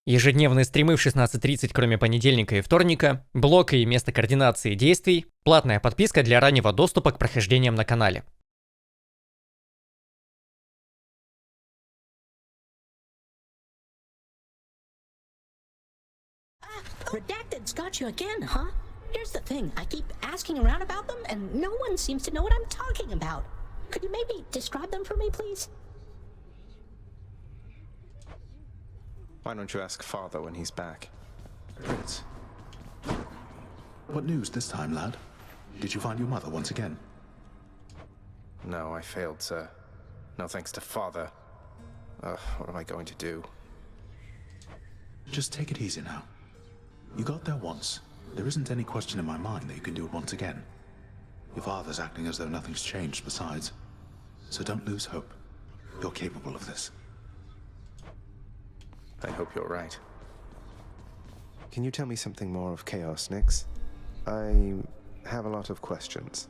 Ежедневные стримы в 16:30, кроме понедельника и вторника, блок и место координации действий, платная подписка для раннего доступа к прохождениям на канале. Redacted's got you again, huh? Here's the thing, I keep asking around about them, and no one seems to know what I'm talking about. Could you maybe describe them for me, please? Why don't you ask Father when he's back? Prince. What news this time, lad? Did you find your mother once again? No, I failed, sir. No thanks to Father. What am I going to do? Just take it easy now. You got there once. There isn't any question in my mind that you can do it once again. Your father's acting as though nothing's changed besides. So don't lose hope. You're capable of this. I hope you're right. Can you tell me something more of Chaos, Nyx? I have a lot of questions.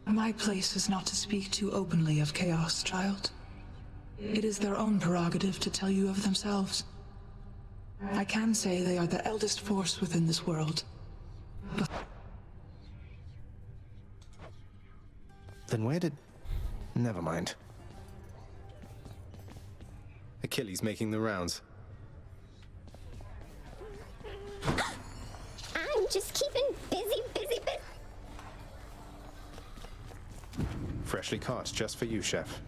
My place is not to speak too openly of Chaos, child. It is their own prerogative to tell you of themselves. I can say they are the eldest force within this world. But then where did... Never mind. Achilles making the rounds. I'm just keeping busy. Freshly caught, just for you, Chef.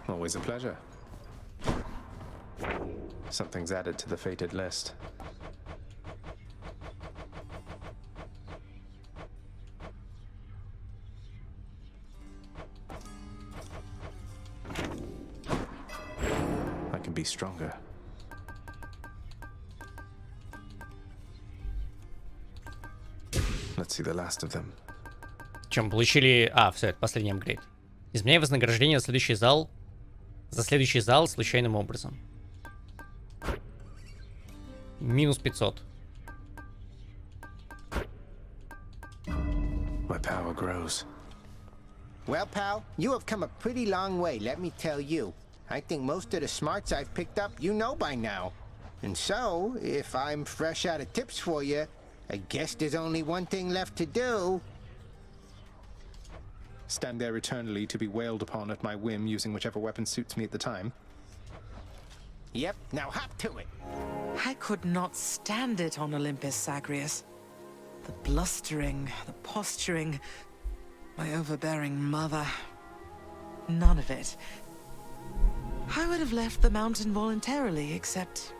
Always a pleasure. Something's added to the fated list. I can be stronger. Let's see the last of them. Чем получили... все, это последний апгрейд. Изменяй вознаграждение за следующий зал случайным образом. Минус 500. My power grows. Well, pal, you have come a pretty long way, let me tell you. I think most of the smarts I've picked up you know by now. And so, if I'm fresh out of tips for you, I guess there's only one thing left to do. Stand there eternally to be wailed upon at my whim using whichever weapon suits me at the time. Yep, now hop to it. I could not stand it on Olympus, Zagreus. The blustering, the posturing, my overbearing mother. None of it. I would have left the mountain voluntarily, except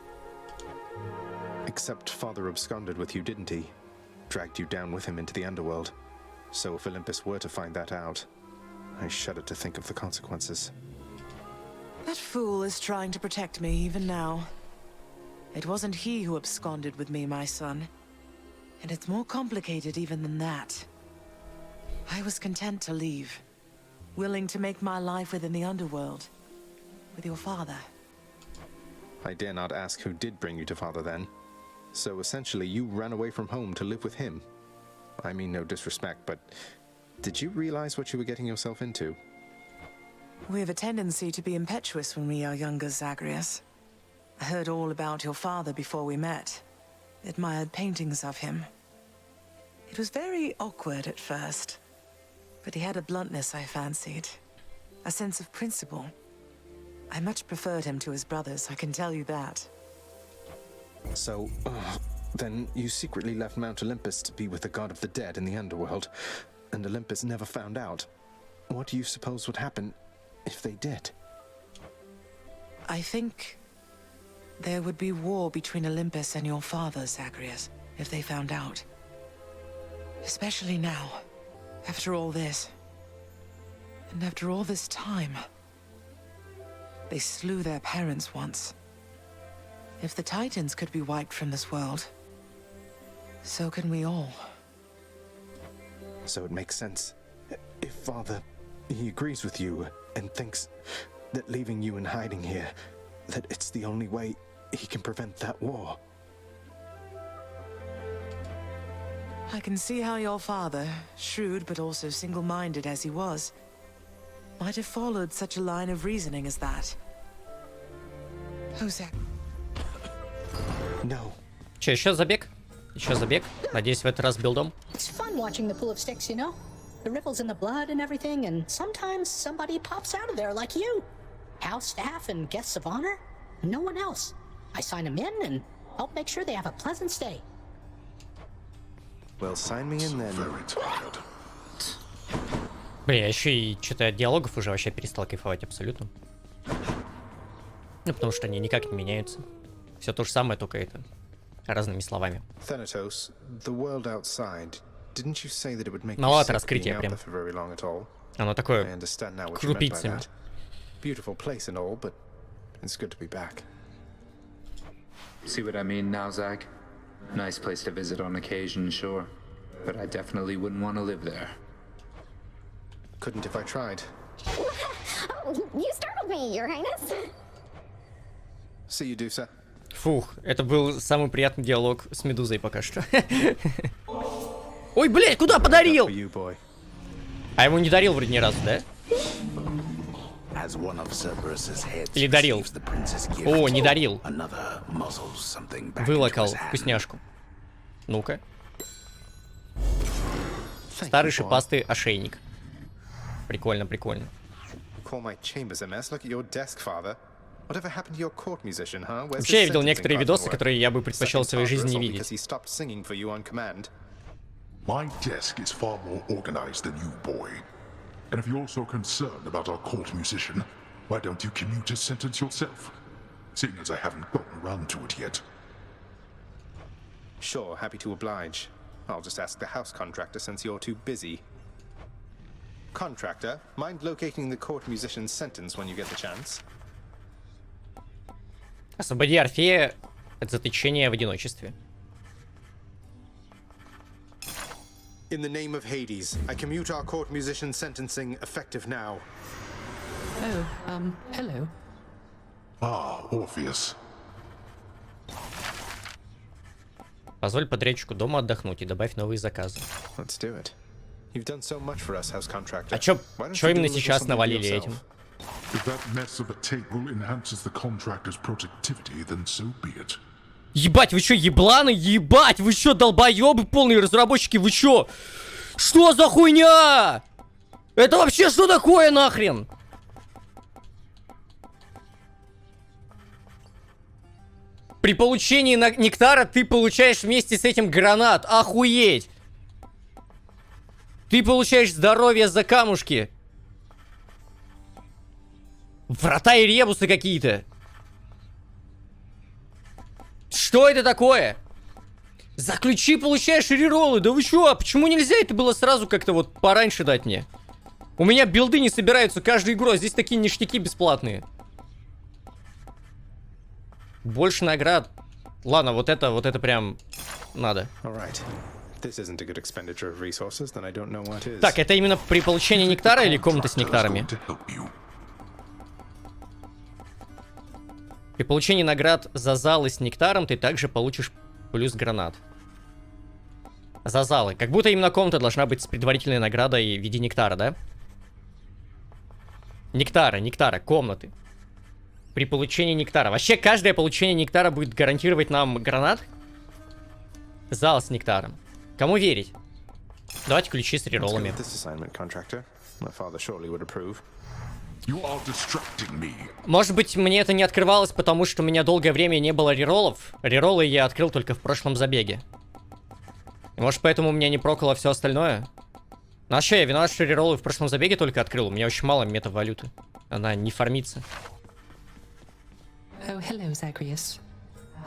Father absconded with you, didn't he? Dragged you down with him into the underworld. So if Olympus were to find that out, I shudder to think of the consequences. that fool is trying to protect me even now. It wasn't he who absconded with me, my son. And it's more complicated even than that. I was content to leave, willing to make my life within the underworld, with your father. I dare not ask who did bring you to Father then. So essentially you ran away from home to live with him. I mean no disrespect, but did you realize what you were getting yourself into? We have a tendency to be impetuous when we are younger, Zagreus. I heard all about your father before we met. Admired paintings of him. It was very awkward at first, but he had a bluntness I fancied. A sense of principle. I much preferred him to his brothers, I can tell you that. So, then you secretly left Mount Olympus to be with the god of the dead in the underworld, and Olympus never found out. What do you suppose would happen if they did? I think there would be war between Olympus and your father, Zagreus, if they found out. Especially now, after all this. And after all this time. They slew their parents once. If the Titans could be wiped from this world, so can we all. So it makes sense. If Father, he agrees with you and thinks that leaving you in hiding here, that it's the only way he can prevent that war. I can see how your father, shrewd but also single-minded as he was, might have followed such a line of reasoning as that. Who's that? No. Че, еще забег? Еще забег? Надеюсь, в этот раз билдом. It's fun watching the pool of sticks, you know? The ripples in the blood and everything, and sometimes somebody pops out of there like you. House staff and guests of honor. No one else. I sign them in and help make sure they have a pleasant stay. Well, sign me in then. Very tired. Блин, я еще и что-то от диалогов уже вообще перестал кайфовать абсолютно. Ну, потому что они никак не меняются. Все то же самое, только это разными словами. Thanatos, the world outside. Didn't you say that it would make you Маловато sick раскрытия being out прям. there for very long at all? Оно I такое understand now what you meant by крупицами. that. Beautiful place and all, but it's good to be back. See what I mean now, Zach? Nice place to visit on occasion, sure. But I definitely wouldn't want to live there. Couldn't if I tried. Oh, you startled me, Your Highness. See you, Dusa. Фух, это был самый приятный диалог с Медузой пока что. Ой, блядь, куда подарил? For you, boy. А ему не дарил вроде ни разу, да? As one of Cerberus's heads Или дарил? receives the prince's gift, О, не дарил. another muzzles something back into Вылокал his hand. вкусняшку. Ну-ка. Thank Старый you, boy. шипастый ошейник. Прикольно, прикольно. Call my chambers a mess. Look at your desk, father. Whatever happened to your court musician, huh? Where's Вообще, я his видел sentencing некоторые part видосы, of the которые я бы предпочел в своей work? жизни не Second видеть. because he stopped singing for you on command. My desk is far more organized than you, boy. And if you're so concerned about our court musician, why don't you commute his sentence yourself? Seeing as I haven't gotten around to it yet. Sure, happy to oblige. I'll just ask the house contractor since you're too busy. Contractor, mind locating the court musician's sentence when you get the chance? Освободи Орфея от заточения в одиночестве. In the name of Hades, I commute our court musician's sentencing effective now. Oh, hello. Ah, Orpheus. Позволь подрядчику дома отдохнуть и добавь новые заказы. Let's do it. You've done so much for us, house contractor. А чё Why don't you do именно a little сейчас something for навалили yourself? этим? If that mess of a table enhances the contractor's productivity, then so be it. Ебать, вы чё, ебланы? Ебать, вы чё, долбоёбы полные разработчики, вы чё? Что за хуйня? Это вообще что такое нахрен? При получении нектара ты получаешь вместе с этим гранат. Охуеть! Ты получаешь здоровье за камушки. Врата и ребусы какие-то. Что это такое? За ключи получаешь рероллы. Да вы чё? А почему нельзя это было сразу как-то вот пораньше дать мне? У меня билды не собираются каждую игру, а здесь такие ништяки бесплатные. Больше наград. Ладно, вот это прям надо. Так, это именно при получении нектара или комната с нектарами? При получении наград за залы с нектаром ты также получишь плюс гранат. За залы. Как будто именно комната должна быть с предварительной наградой в виде нектара, да? Нектара, комнаты. При получении нектара. Вообще, каждое получение нектара будет гарантировать нам гранат. Зал с нектаром. Кому верить? Давайте ключи с рероллами. Может быть, мне это не открывалось, потому что у меня долгое время не было рероллов. Рероллы я открыл только в прошлом забеге. Может, поэтому у меня не прокало все остальное? Ну а что, я виноват, что рероллы в прошлом забеге только открыл. У меня очень мало метавалюты. Она не фармится. Oh, hello, Zagreus.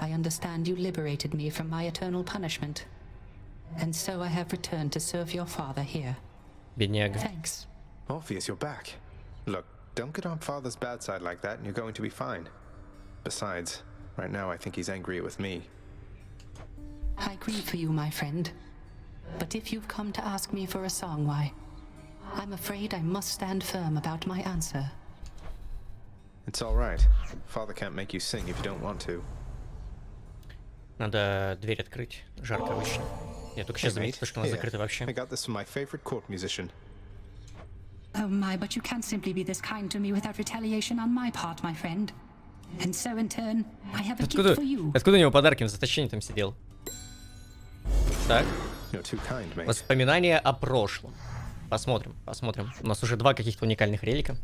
I understand you liberated me from my eternal punishment. And so I have returned to serve your father here. Бедняга. Thanks. Orpheus, you're back. Look, don't get on father's bad side like that and you're going to be fine. Besides, right now I think he's angry with me. I grieve for you, my friend. But if you've come to ask me for a song, why? I'm afraid I must stand firm about my answer. It's all right. Father can't make you sing if you don't want to. Надо дверь открыть. Жарко очень. Я только сейчас заметил, что она закрыта вообще. I got this from my favorite court musician. Oh my, but you can't simply be this kind to me without retaliation on my part, my friend. And so in turn, I have a gift for you. Откуда у него подарки? Он в заточении там сидел. Так. You're too kind, mate. Воспоминания о прошлом. Посмотрим, посмотрим. У нас уже 2 каких-то уникальных релика.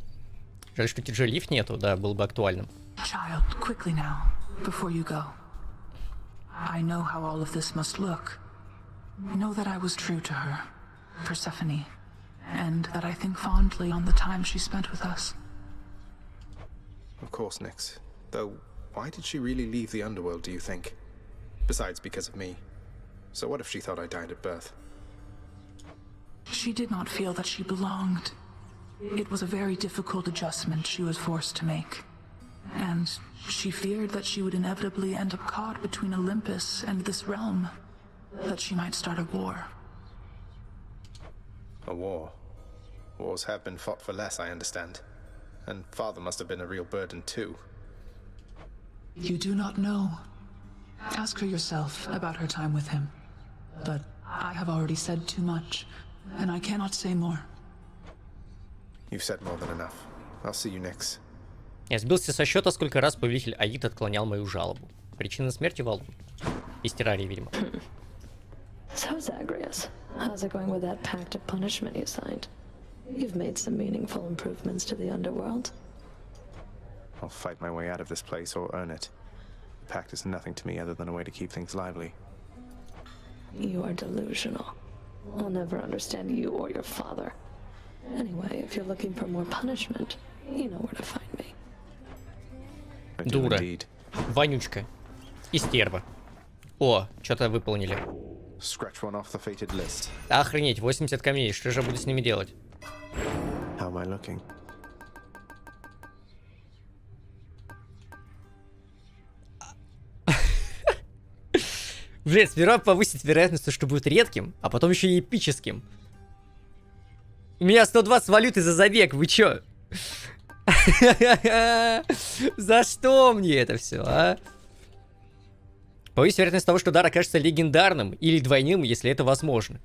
Жаль, что Tijoe лифт нету, да, был бы актуальным. Child, quickly now, before you go. I know how all of this must look. Know that I was true to her, Persephone, and that I think fondly on the time she spent with us. Of course, Nyx. Though, why did she really leave the underworld, do you think? Besides, because of me. So what if she thought I died at birth? She did not feel that she belonged. It was a very difficult adjustment she was forced to make. And she feared that she would inevitably end up caught between Olympus and this realm. That she might start a war. A war? Wars have been fought for less, I understand. And father must have been a real burden too. You do not know. Ask her yourself about her time with him. But I have already said too much, and I cannot say more. You've said more than enough. I'll see you next. Я сбился со счета, сколько раз повелитель Аид отклонял мою жалобу. Причина смерти Валу. Из террарии, видимо. So, Zagreus, how's it going with that pact of punishment you signed? You've made some meaningful improvements to the underworld. I'll fight my way out of this place or earn it. The pact is nothing to me other than a way to keep things lively. You are delusional. I'll never understand you or your father. Anyway, if you're looking for more punishment, you know where to find me. Дура. Вонючка. И стерва. О, что-то выполнили. Scratch one off the fated list. Охренеть, 80 камней. Что же я буду с ними делать? How am I looking? Блин, сперва повысить вероятность, что будет редким, а потом еще и эпическим. У меня 120 валют за забег, вы чё? За что мне это все, а? Повысить вероятность того, что дар окажется легендарным или двойным, если это возможно.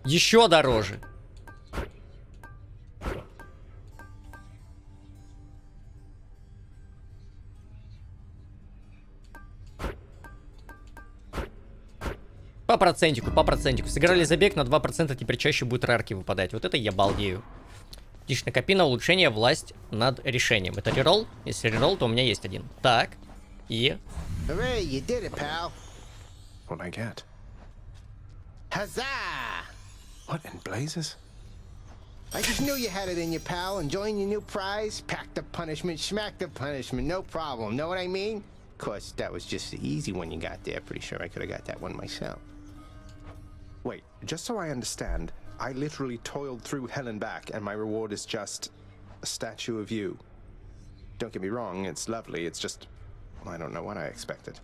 Еще дороже. По процентику. Сыграли забег, на 2% теперь чаще будет рарки выпадать. Вот это я балдею. Тише, накопи на улучшение власть над решением. Это реролл? Если реролл, то у меня есть один. Так. И... Hooray, you did it, pal. What I get? Huzzah! What in blazes? I just knew you had it in you, pal. Enjoying your new prize? Pack the punishment, smack the punishment, no problem. Know what I mean? Of course, that was just the easy one you got there. Pretty sure I could have got that one myself. Wait, just so I understand, I literally toiled through hell and back, and my reward is just a statue of you. Don't get me wrong, it's lovely, it's just... I don't know what I expected.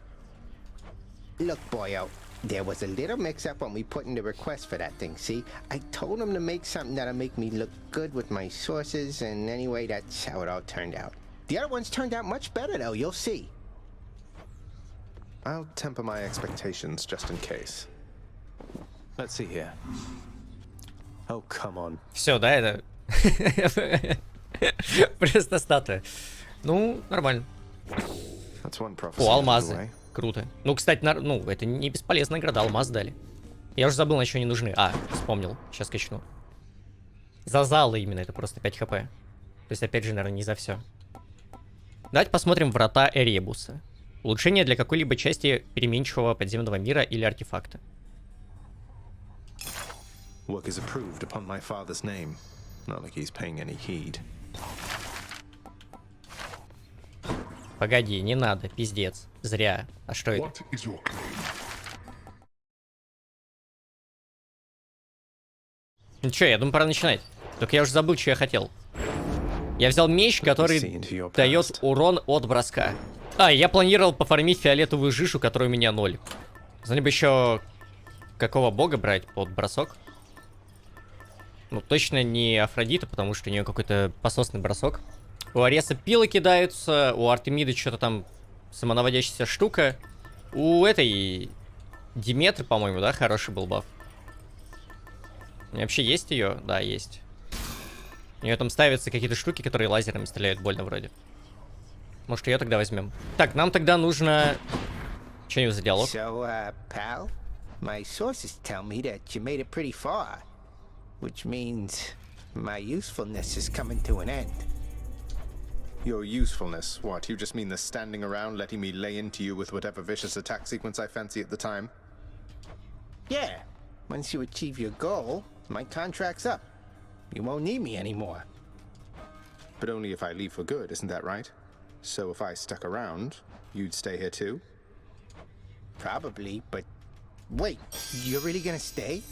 Look, boyo, there was a little mix-up when we put in the request for that thing, see? I told him to make something that'll make me look good with my sources, and anyway, that's how it all turned out. The other ones turned out much better, though, you'll see. I'll temper my expectations just in case. Let's see here. Oh, come on. Все, да, это... Просто статуя. Ну, нормально. О, алмазы. Круто. Ну, кстати, ну, это не бесполезная награда, алмаз дали. Я уже забыл, на что они нужны. А, вспомнил. Сейчас качну. За залы именно, это просто 5 хп. То есть, опять же, наверное, не за все. Давайте посмотрим врата Эребуса. Улучшение для какой-либо части переменчивого подземного мира или артефакта. Work is approved upon my father's name. Not like he's paying any heed. Погоди, не надо, пиздец. Зря. А что это? Ну чё, я думаю, пора начинать. Только я уже забыл, что я хотел. Я взял меч, который дает урон от броска. А, я планировал пофармить фиолетовую жижу, которая у меня 0. Знали бы еще какого бога брать под бросок. Ну, точно не Афродита, потому что у нее какой-то пососный бросок. У Ареса пилы кидаются, у Артемиды что-то там самонаводящаяся штука. У этой Диметры, по-моему, да, хороший был баф. Вообще есть ее? Да, есть. У нее там ставятся какие-то штуки, которые лазерами стреляют больно вроде. Может, ее тогда возьмем. Так, нам тогда нужно... Что-нибудь за диалог? So, pal, my sources tell me that you made it pretty far, which means my usefulness is coming to an end. Your usefulness? What, you just mean the standing around letting me lay into you with whatever vicious attack sequence I fancy at the time? Yeah, once you achieve your goal, my contract's up. You won't need me anymore. But only if I leave for good, isn't that right? So if I stuck around, you'd stay here too? Probably, but wait, you're really gonna stay?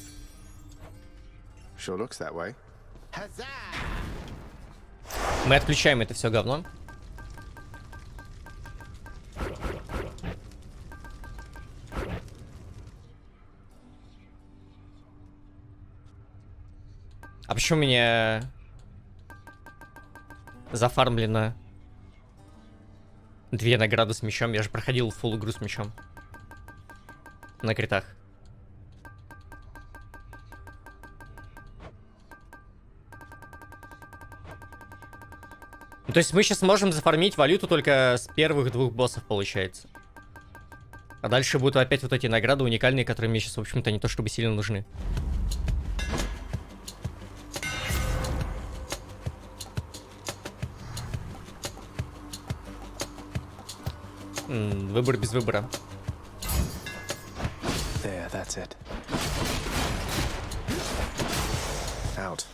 Sure looks that way. Huzzah! Мы отключаем это все говно. А почему у меня зафармлено 2 награды с мечом? Я же проходил фулл игру с мечом. На критах. То есть мы сейчас можем зафармить валюту только с первых 2 боссов, получается. А дальше будут опять вот эти награды уникальные, которые мне сейчас, в общем-то, не то чтобы сильно нужны. Выбор без выбора. There, that's it. Out.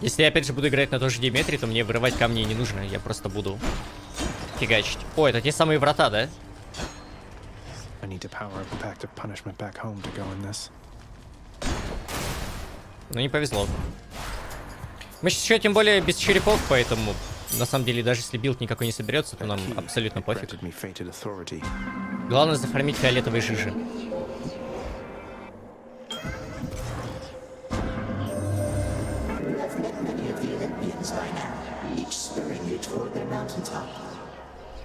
Если я опять же буду играть на той же диаметрии, то мне вырывать камни не нужно. Я просто буду фигачить. О, это те самые врата, да? Ну, не повезло. Мы сейчас еще тем более без черепов, поэтому на самом деле даже если билд никакой не соберется, то нам абсолютно пофиг. Главное зафармить фиолетовые жижи.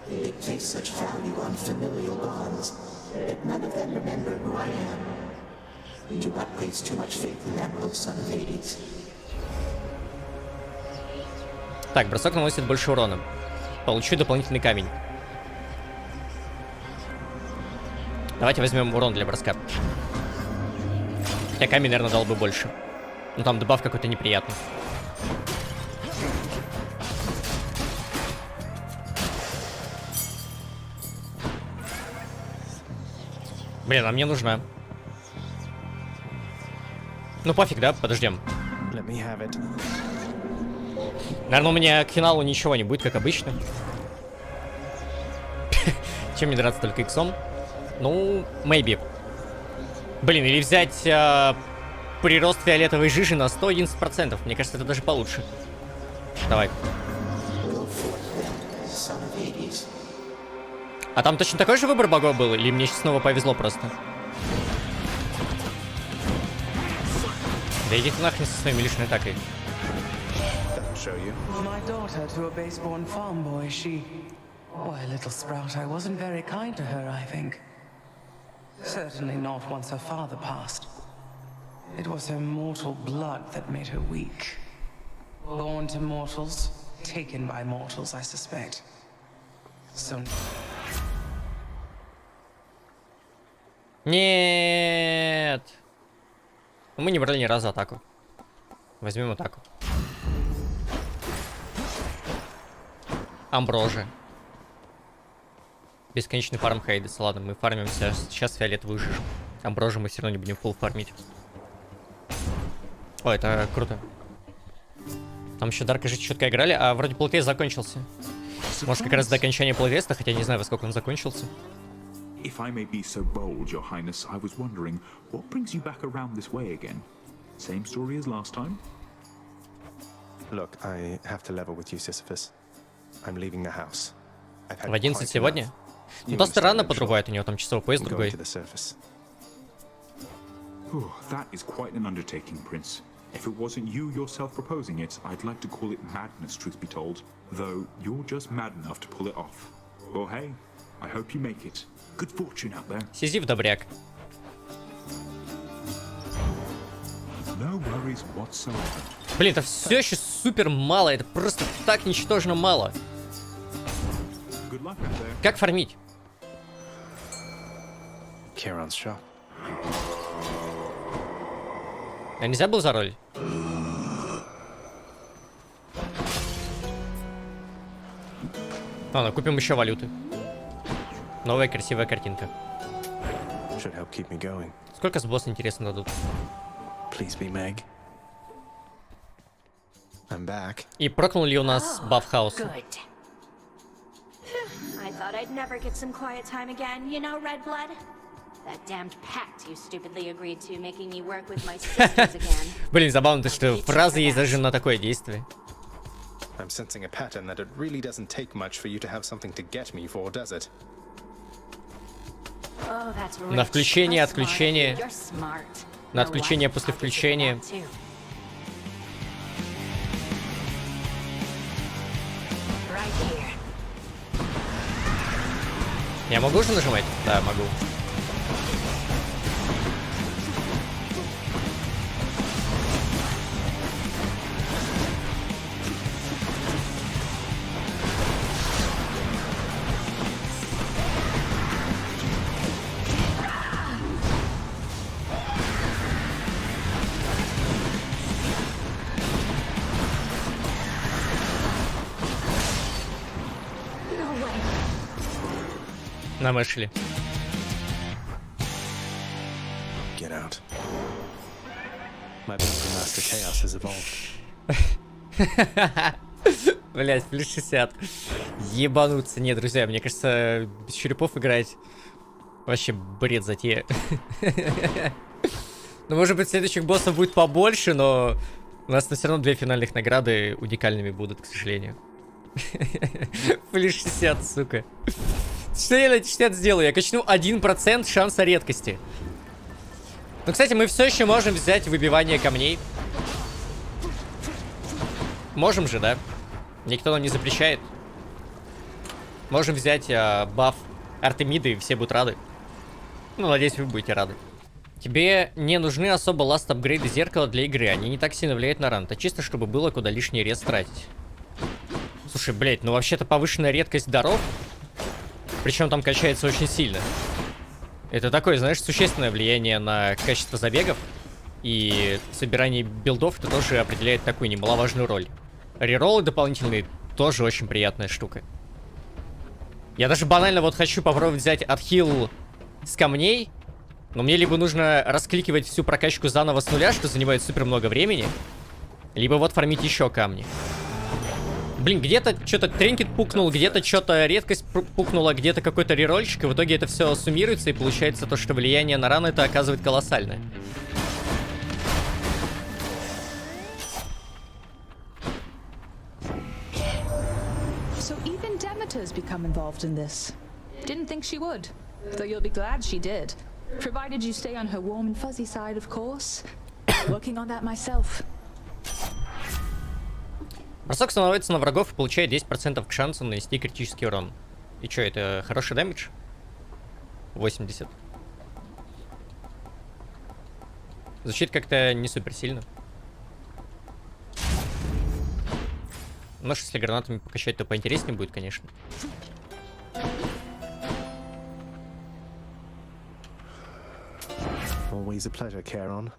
They place such value on familial bonds that none of them remember who I am. Do not place too much faith in Emerald, son of Hades. Так, бросок наносит больше урона. Получу дополнительный камень. Давайте возьмем урон для броска. Хотя камень, наверное, дал бы больше. Ну там дебаф какой-то неприятный. Блин, а мне нужна. Ну пофиг, да? Подождем. Наверное, у меня к финалу ничего не будет, как обычно. Чем мне драться только иксом? Ну, maybe. Блин, или взять прирост фиолетовой жижи на 111%. Мне кажется, это даже получше. Давай. А там точно такой же выбор богов был? Или мне сейчас снова повезло просто? Да иди ты нахрен со своими лишней атакой. My daughter to a base-born farm boy, she... Why, little sprout, I wasn't very kind to her, I think. Certainly not once her father passed. It was her mortal blood that made her weak. Born to mortals, taken by mortals, I suspect. So... Нет. Мы не брали ни разу атаку. Возьмем атаку. Амброжи. Бесконечный фарм Хейдеса. Ладно, мы фармим сейчас фиолетовую жижу. Амброжи мы все равно не будем фулл фармить. О, это круто. Там еще Дарка же четко играли, а вроде плейтест закончился. Может, как раз до окончания плейтеста, хотя не знаю, во сколько он закончился. If I may be so bold, Your Highness, I was wondering, what brings you back around this way again? Same story as last time? Look, I have to level with you, Sisyphus. I'm leaving the house. В 11 сегодня? Ну, Тоста рано подрубает, у него там часовой поезд другой. That is quite an undertaking, Prince. If it wasn't you yourself proposing it, I'd like to call it madness, truth be told. Though, you're just mad enough to pull it off. Well, hey, I hope you make it. Good fortune out there. Сизиф добряк. No worries whatsoever. Блин, это все еще супер мало. Это просто так ничтожно мало. Good luck out there. Как фармить? Charon's shop. А нельзя было заролить? Ладно, купим еще валюты. Новая красивая картинка. Should help keep me going. Сколько с босса, интересно, дадут? Please be Meg. I'm back. И прокнул ли у нас баф хаоса? Good. I thought I'd never get some quiet time again, you know, Red Blood? That damned pact you stupidly agreed to, making me work with my sisters again. Блин, забавно, то что фраза есть даже на такое действие. I'm sensing a pattern that it really doesn't take much for you to have something to get me for, does it? Oh, that's rich. На включение, You're отключение. smart. You're smart. На You know отключение what? после I'll get you включения. that too. Right here. Я могу уже нажимать? Да, могу. Намышли. Get out. My Master Chaos has evolved. Блять, плюс 60. Ебануться. Нет, друзья, мне кажется, без черепов играть вообще бред затея. Ну, может быть, следующих боссов будет побольше, но у нас все равно 2 финальных награды уникальными будут, к сожалению. Плюс 60, сука. Что я на эти 60 сделаю? Я качну 1% шанса редкости. Ну, кстати, мы все еще можем взять выбивание камней. Можем же, да? Никто нам не запрещает. Можем взять баф Артемиды, и все будут рады. Ну, надеюсь, вы будете рады. Тебе не нужны особо ласт апгрейды зеркала для игры. Они не так сильно влияют на ран. Это чисто, чтобы было куда лишний рез тратить. Слушай, блять, ну вообще-то повышенная редкость даров. Причем там качается очень сильно. Это такое, знаешь, существенное влияние на качество забегов. И собирание билдов это тоже определяет такую немаловажную роль. Рероллы дополнительные тоже очень приятная штука. Я даже банально вот хочу попробовать взять отхил с камней. Но мне либо нужно раскликивать всю прокачку заново с нуля, что занимает супер много времени. Либо вот фармить еще камни. Блин, где-то что-то тринкет пукнул, где-то что-то редкость пукнула, где-то какой-то рерольчик, и в итоге это все суммируется, и получается то, что влияние на рану это оказывает колоссальное. So even Demeter's become involved in this. Didn't think she would, though you'll be glad she did. Provided you stay on her warm and fuzzy side, of course. Working on that myself. Бросок становится на врагов и получает 10% к шансу нанести критический урон. И что, это хороший дэмидж? 80. Звучит как-то не супер сильно. Ну, если гранатами покачать, то поинтереснее будет, конечно. Always a pleasure, Charon.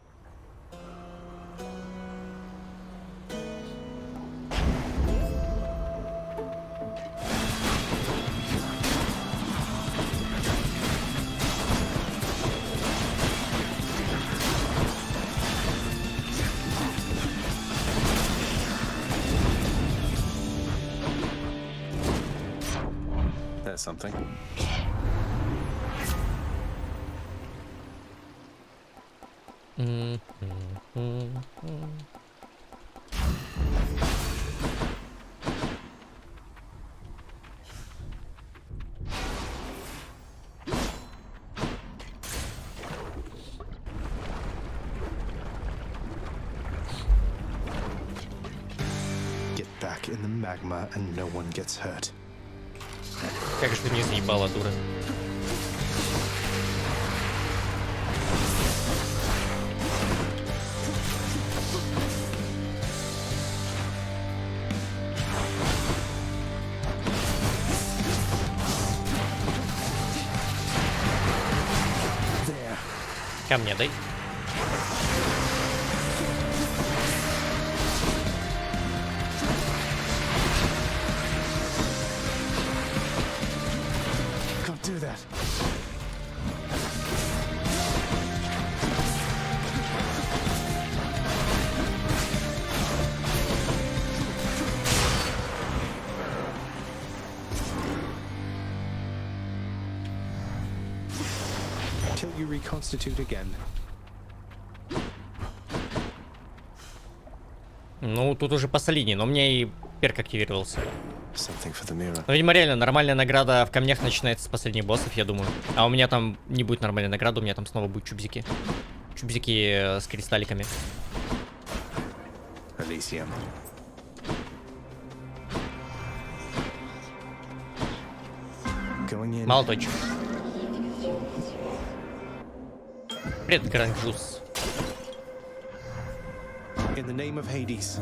There's something. Get back in the magma and no one gets hurt. Как же ты не заебала, дура. Ко мне дай. Can't do that. Till you reconstitute again. Ну, тут уже посолиднее, но у меня и перк активировался. Something for the mirror. Ну, видимо, реально, нормальная награда в камнях начинается с последних боссов, я думаю. А у меня там не будет нормальной награды, у меня там снова будут чубзики. Чубзики с кристалликами. Elysium. Going in. Мало точек. Привет, Гранжус. In the name of Hades.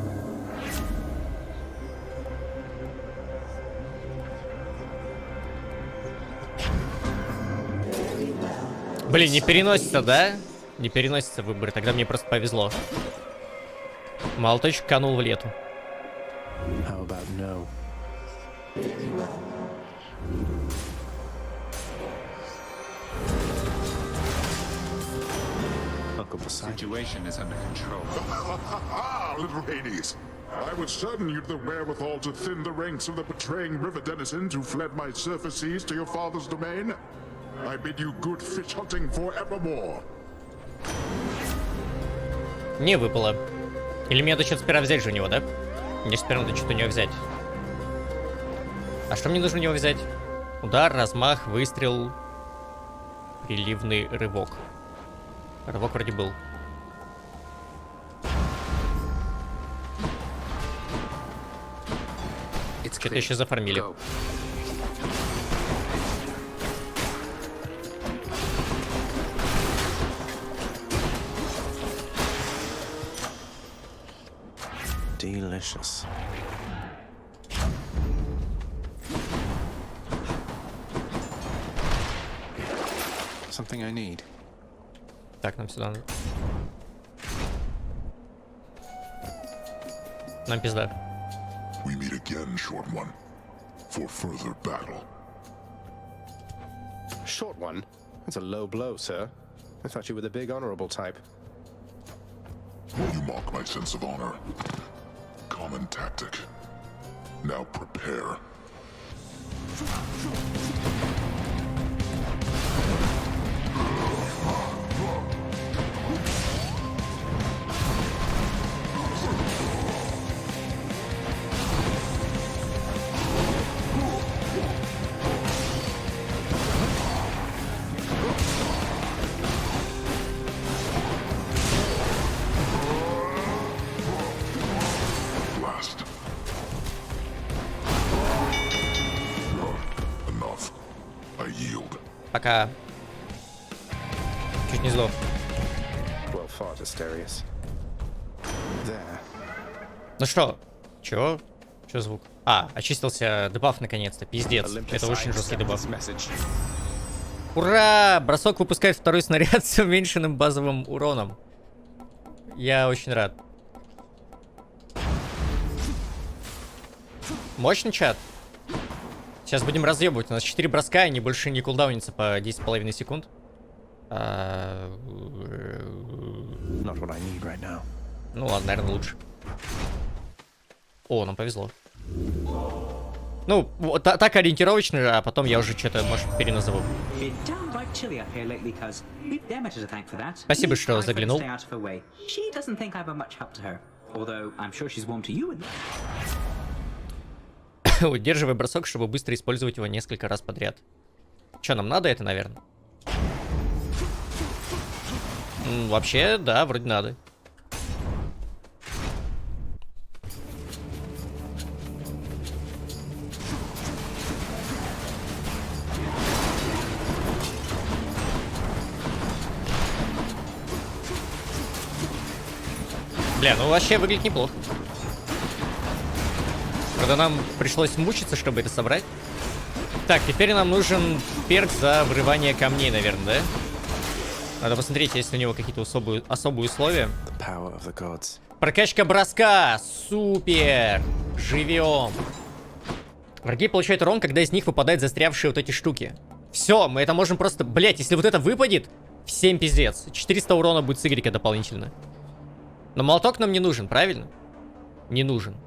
Блин, не переносится, да? Не переносится выбор, тогда мне просто повезло. Мало точек канул в лету. How about no? Situation is under control. Ah, little Hades. I was certain you'd the wherewithal to thin the ranks of the betraying river denizens who fled my surface seas to your father's domain. I bid you good fish hunting forevermore. Не выпало. Или мне надо что-то сперва взять же у него, да? Мне сперва надо что-то у него взять. А что мне нужно у него взять? Удар, размах, выстрел, приливный рывок. Рывок вроде был. Что-то еще зафармили. Delicious. Something I need. Так, нам сюда надо. Нам пизда. We meet again, short one, for further battle. Short one? That's a low blow, sir. I thought you were the big honorable type. You mock my sense of honor. Common tactic. Now prepare. Пока. Чуть не сдох. Well fought, Asterius. There. Ну что? Чё? Чё звук? А, очистился дебаф наконец-то. Пиздец. Это очень жесткий дебаф. Ура! Бросок выпускает второй снаряд с уменьшенным базовым уроном. Я очень рад. Мощный чат. Сейчас будем разъебывать. У нас 4 броска, они больше не кулдаунятся по 10,5 секунд. Not what I need right now. Ну ладно, наверное, лучше. О, нам повезло. Ну, вот так ориентировочно, а потом я уже что-то, может, переназову. Спасибо, что заглянул. Удерживай бросок, чтобы быстро использовать его несколько раз подряд. Че, нам надо это, наверное? Вообще, да, вроде надо. Бля, ну вообще выглядит неплохо. Правда, нам пришлось мучиться, чтобы это собрать. Так, теперь нам нужен перк за вырывание камней, наверное, да? Надо посмотреть, есть ли у него какие-то особые условия. Прокачка броска. Супер. Живем. Враги получают урон, когда из них выпадают застрявшие вот эти штуки. Все, мы это можем просто... Блять, если вот это выпадет, всем пиздец. 400 урона будет с Y дополнительно. Но молоток нам не нужен, правильно? Не нужен.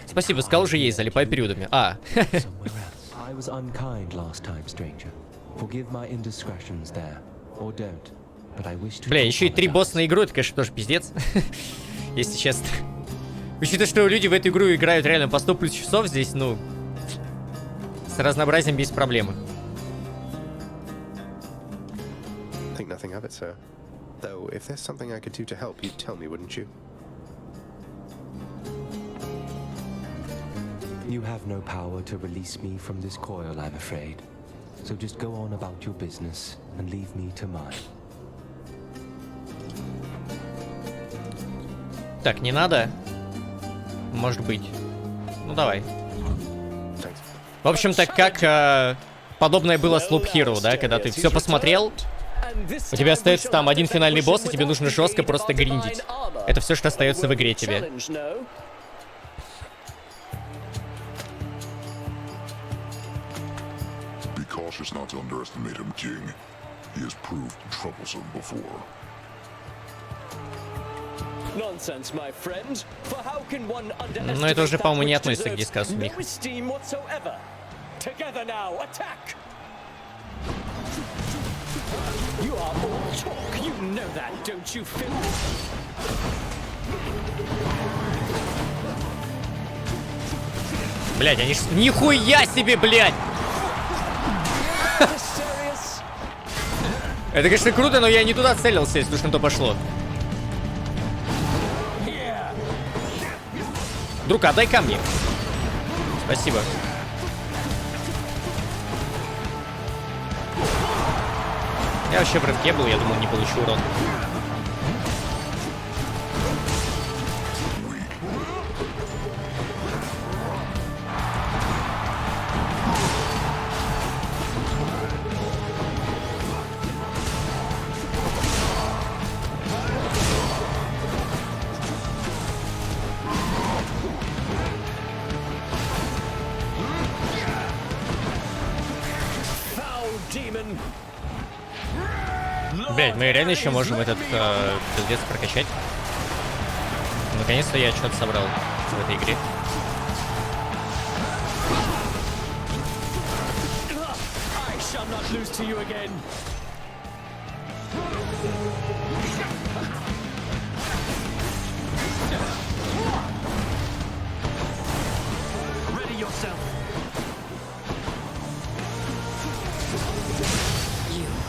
Спасибо, сказал же ей, залипай периодами. Бля, еще и 3 босса на игру, это, конечно, тоже пиздец. Если честно. Учитывая, что люди в эту игру играют реально по 100 плюс часов, здесь, ну... С разнообразием без проблемы. You have no power to release me from this coil, I'm afraid. So just go on about your business and leave me to mine. Так, не надо. Может быть. Ну давай. В общем-то, как подобное было с Loop Hero, да? Когда ты все посмотрел, у тебя остается там один финальный босс, и тебе нужно жестко просто гриндить. Это все, что остается в игре тебе. Not to underestimate him, King. He has proved troublesome before. Nonsense, my friend. For how can one underestimate? Но это уже, по-моему, не относится к дискассу, Мих. Together now, attack! You are all talk. You know that, don't you, Phil? Блядь, они ж... Нихуя себе, блядь! Это, конечно, круто, но я не туда целился, если уж на то пошло. Друг, отдай ко мне. Спасибо. Я вообще в рывке был, я думал, не получу урон. Блять, мы реально еще можем этот пиздец прокачать. Наконец-то я что-то собрал в этой игре.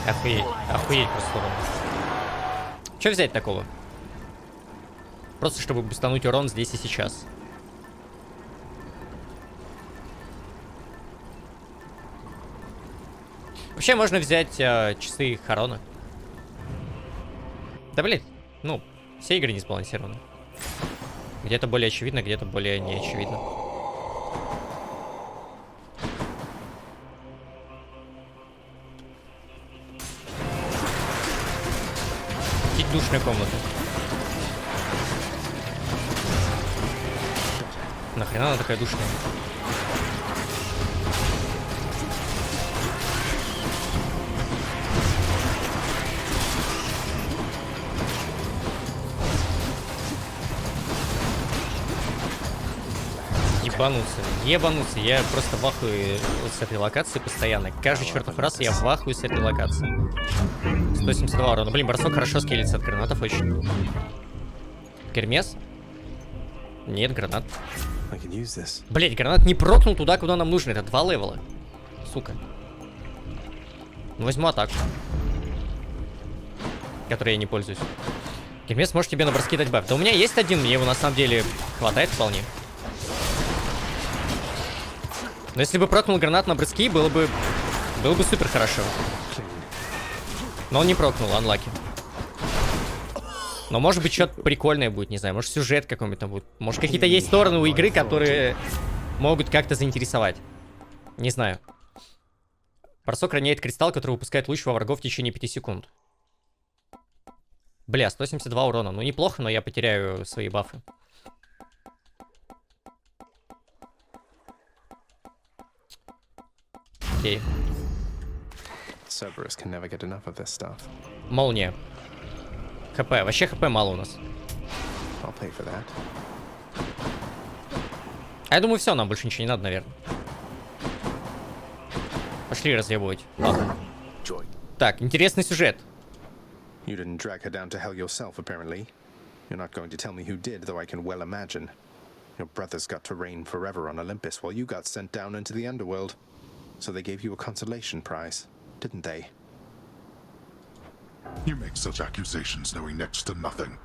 Охуеть, охуеть просто урон. Че взять такого? Просто чтобы бустануть урон здесь и сейчас. Вообще можно взять часы Харона. Да блин, ну, все игры не сбалансированы. Где-то более очевидно, где-то более не очевидно. Душная комната. Нахрена она такая душная? Ебануться. Я просто в ахуе с этой локации постоянно. Каждый чертов раз я в ахуе с этой локации. 172 урона. Блин, бросок хорошо скелется от гранатов очень. Гермес? Нет, гранат. Блять, гранат не прокнул туда, куда нам нужно. Это 2 левела. Сука. Ну, возьму атаку. Которой я не пользуюсь. Гермес может тебе на броски дать баф. Да у меня есть один, мне его на самом деле хватает вполне. Но если бы прокнул гранат на броски, было бы супер хорошо. Но он не прокнул, анлаки. Но может быть что-то прикольное будет, не знаю, может сюжет какой-нибудь там будет. Может какие-то есть стороны у игры, которые могут как-то заинтересовать. Не знаю. Бросок роняет кристалл, который выпускает луч во врагов в течение 5 секунд. Бля, 172 урона. Ну неплохо, но я потеряю свои бафы. Окей. Молния. ХП. Вообще ХП мало у нас. А я думаю, все, нам больше ничего не надо, наверное. Пошли разъебывать. Ладно. Так, интересный сюжет. You didn't drag her down to hell yourself, apparently. You're not going to tell me who did, though I can well imagine. Your brothers got to reign forever on Olympus while you got sent down into the underworld. So they gave you a consolation prize, didn't they? You make such accusations knowing next to nothing.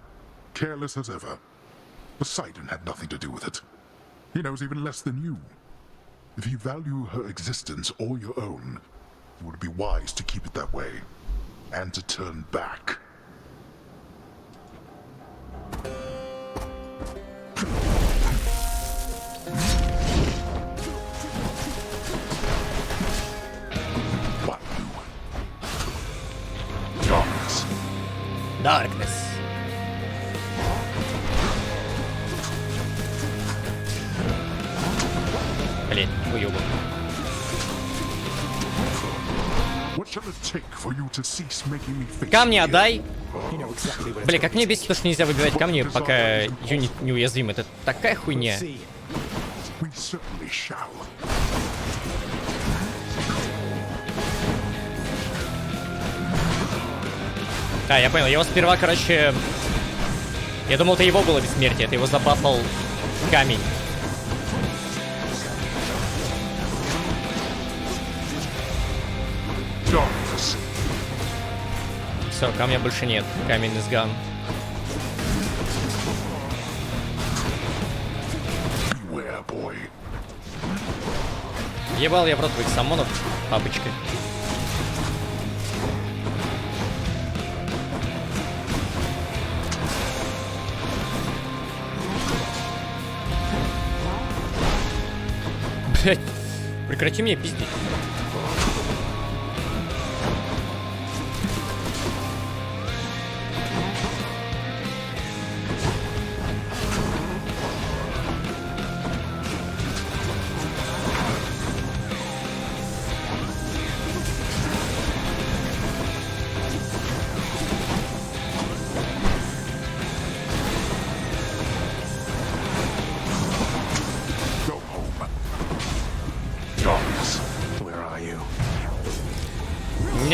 Careless as ever. Poseidon had nothing to do with it. He knows even less than you. If you value her existence or your own, it would be wise to keep it that way. And to turn back. What you? Darkness. Darkness. Блин, уёбок. Камни отдай. Бля, как мне бесит то, что нельзя выбивать камни, пока юнит неуязвим. Это такая хуйня. А, я понял. Его сперва, короче... Я думал, это его было бессмертие. Это его забафал камень. Все, камня больше нет. Каменный сган. Ебал я в рот твоих самонов, папочкой. Блять, прекрати меня пиздить.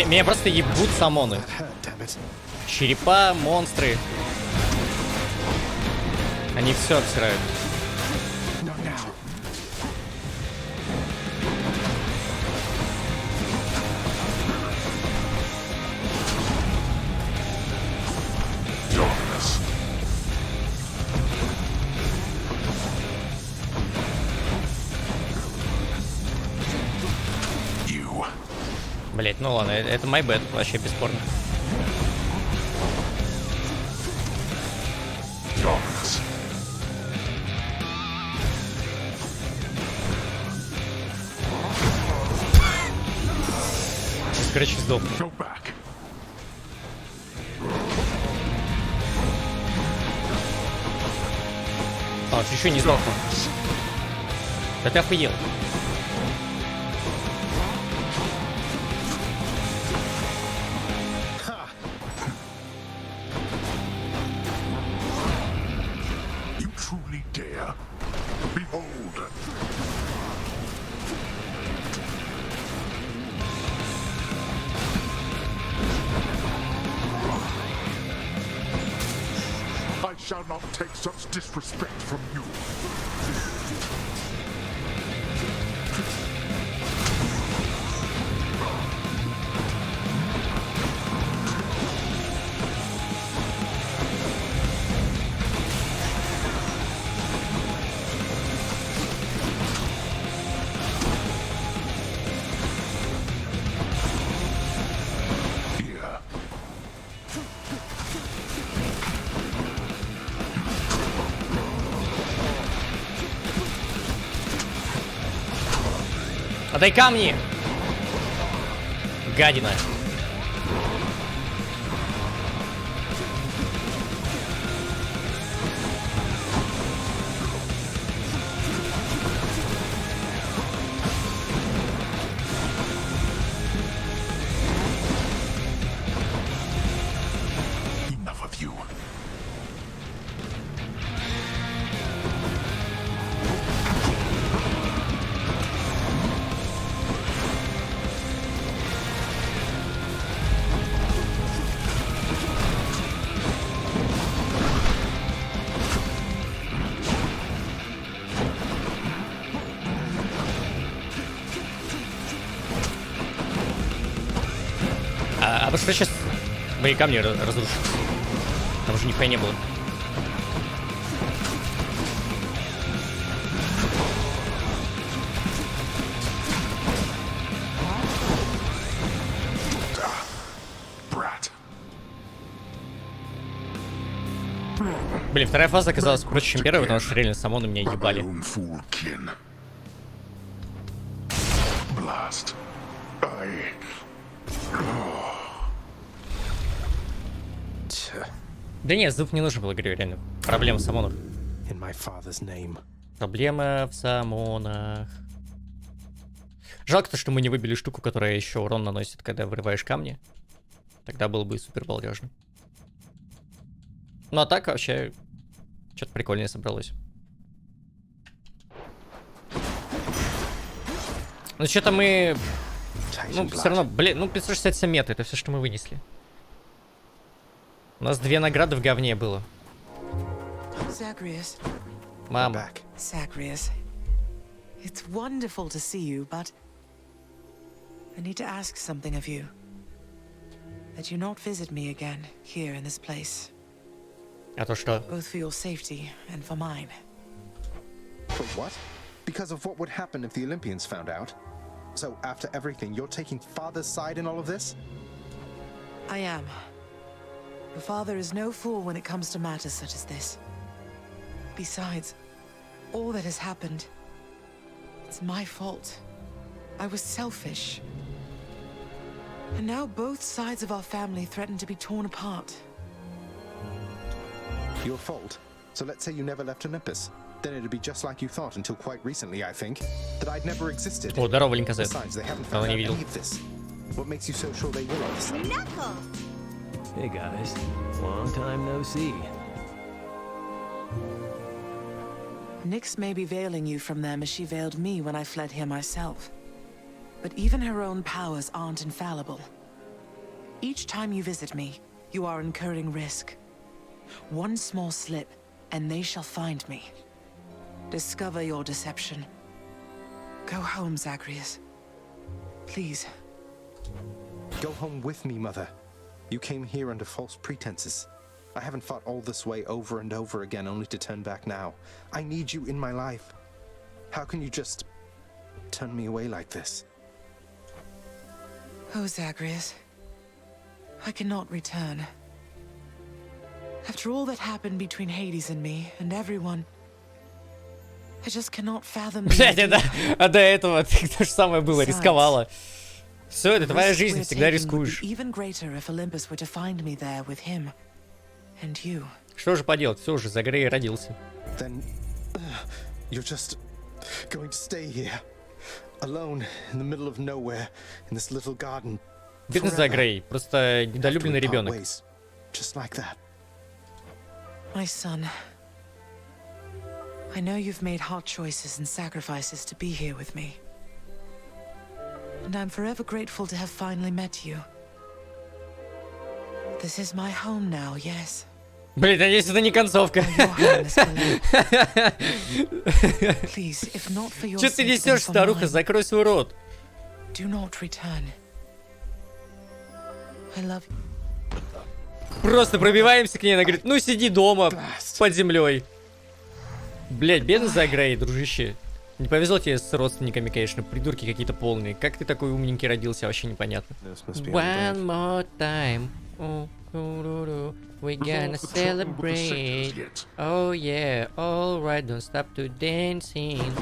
Меня просто ебут самоны. Черепа, монстры. Они все обсирают. Блять, ну ладно, это my bad, вообще бесспорно. Сейчас, короче, сдохну. А, ты еще не сдохнул. Да ты охуел. Shall not take such disrespect from you. Отдай камни! Гадина. Enough of you. А вот что сейчас мои камни разрушат? Там уже нихуя не было. Блин, вторая фаза оказалась проще, чем первая, потому что реально самоны меня ебали. Да нет, звук не нужен был, говорю, реально. Проблема в самонах. Проблема в самонах. Жалко то, что мы не выбили штуку, которая еще урон наносит, когда вырываешь камни. Тогда было бы супер балдежно. Ну а так вообще что-то прикольное собралось. Ну что-то мы... Ну все равно, блин, ну 567 мет, это все, что мы вынесли. У нас 2 награды в говне было. Zagreus. Мама. Zagreus. It's wonderful to see you, but I need to ask something of you. That you not visit me again here in this place. А то что? Both for your safety and for mine. For what? Because of what would happen if the Olympians found out? So after everything, you're taking Father's side in all of this? I am. Your father is no fool when it comes to matters such as this. Besides, all that has happened, it's my fault. I was selfish. And now both sides of our family threaten to be torn apart. Your fault? So let's say you never left Olympus. Then it'd be just like you thought until quite recently, I think. That I'd never existed. О, здорово, Линказет. Besides, they haven't found out any of this. What makes you so sure they will, honestly? Knuckles! Hey guys, long time no see. Nyx may be veiling you from them as she veiled me when I fled here myself. But even her own powers aren't infallible. Each time you visit me, you are incurring risk. One small slip, and they shall find me. Discover your deception. Go home, Zagreus. Please. Go home with me, Mother. You came here under false pretenses. I haven't fought all this way over and over again only to turn back now. I need you in my life. How can you just turn me away like this? Oh, Zagreus. I cannot return. After all that happened between Hades and me, and everyone, I just cannot fathom. Блядь, а до этого ты то же самое было, рисковала. Все, это твоя жизнь, всегда рискуешь. Что же поделать, все уже, за Грей родился. Then you're just going to stay here, alone in the middle of nowhere, in this little garden. Бедный за Грей, просто недолюбленный ребенок. Just like that. My son, I know you've made hard choices and sacrifices to be here with me. And I'm forever grateful to have finally met you. This is my home now, yes. Блин, надеюсь, это не концовка. Че ты несешь, старуха? Закрой свой рот. Do not return. I love you. Просто пробиваемся к ней, она говорит, ну сиди дома, под землей. Блять, бедный за Грей, дружище. Не повезло тебе с родственниками, конечно, придурки какие-то полные. Как ты такой умненький родился, вообще непонятно. One more time. We gonna celebrate. Oh yeah, alright, don't stop to dancing.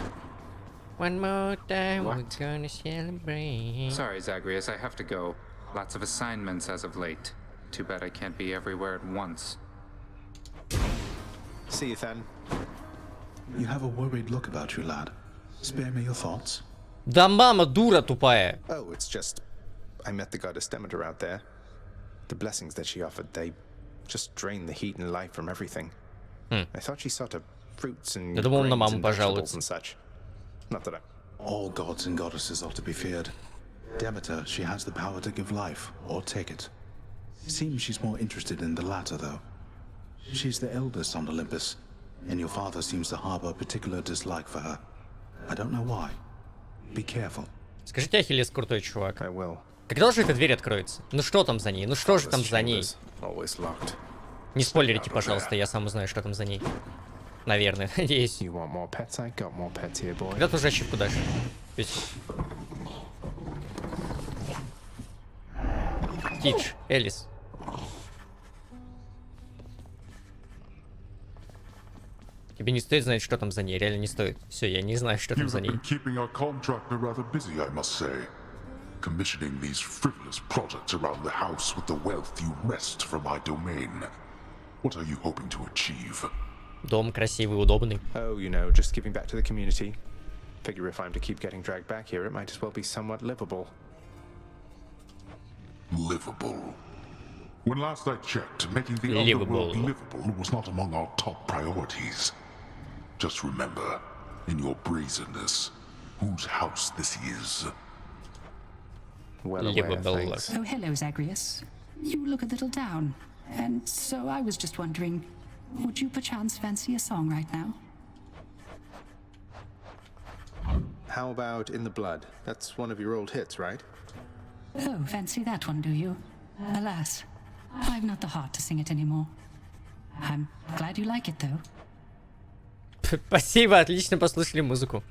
One more time, we're gonna celebrate. Sorry, Zagreus, I have to go. Lots of assignments as of late. Too bad I can't be everywhere at once. See you then. You have a worried look about you, lad. Spare me your thoughts. Да мама дура тупая. Oh, it's just... I met the goddess Demeter out there. The blessings that she offered, they just drain the heat and life from everything. I thought she sought fruits and Я думал, на grains маму and vegetables пожалуется. and such. Not that I... All gods and goddesses are to be feared. Demeter, she has the power to give life, or take it. Seems she's more interested in the latter, though. She's the eldest on Olympus, and your father seems to harbor a particular dislike for her. I don't know why. Be careful. Скажите, Ахиллес крутой чувак. I will. Когда же эта дверь откроется? Ну что там за ней? Ну что же там за ней? Не спойлерите, пожалуйста, я сам узнаю, что там за ней. Наверное, надеюсь. Когда ты уже ачивку дашь? Тидж, Элис. Тебе не стоит знать, что там за ней, реально не стоит. Все, я не знаю, что там за ней. Commissioning these frivolous projects around the house with the wealth you wrest from my domain. What are you hoping to achieve? Дом красивый, удобный. Oh, you know, just giving back to the community. Figure if I'm to keep getting dragged back here, it might as well be somewhat livable. Livable. When last I checked, making the underworld livable was not among our top priorities. Just remember, in your brazenness, whose house this is. Oh, hello, Zagreus. You look a little down. And so I was just wondering, would you perchance fancy a song right now? How about In the Blood? That's one of your old hits, right? Oh, fancy that one, do you? Alas, I've not the heart to sing it anymore. I'm glad you like it, though. Спасибо, отлично послушали музыку.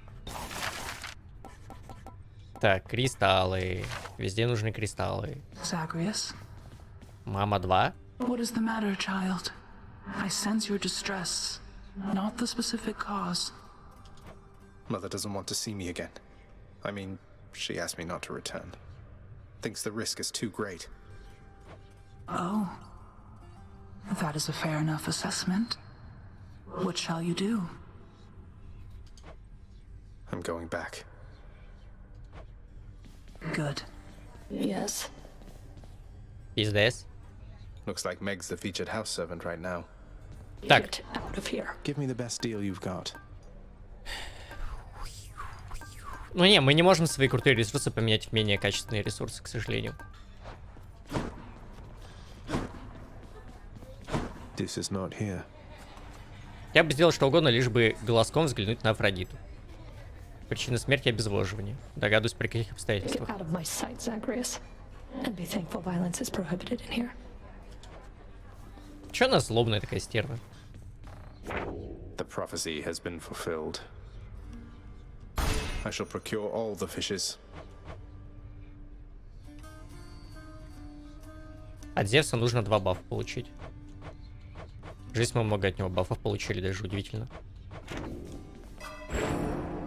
Так, кристаллы. Везде нужны кристаллы. Zagreus? Мама 2? What is the matter, child? I sense your distress, not the specific cause. Mother doesn't want to see me again. I mean, she asked me not to return. Thinks the risk is too great. Oh. That is a fair enough assessment. What shall you do? I'm going back. Good. Yes. Is this? Looks like Meg's the featured house servant right now. Так. Get out of here. Give me the best deal you've got. Ну не, мы не можем свои крутые ресурсы поменять в менее качественные ресурсы, к сожалению. This is not here. Я бы сделал что угодно, лишь бы глазком взглянуть на Афродиту. Причина смерти — обезвоживание. Догадываюсь, при каких обстоятельствах. Get out of my sight, Zagreus. And be thankful violence is prohibited in here. Чё она злобная такая стерва? The prophecy has been fulfilled. I shall procure all the fishes. От Зевса нужно 2 бафа получить. Жизнь мы много от него бафов получили, даже удивительно.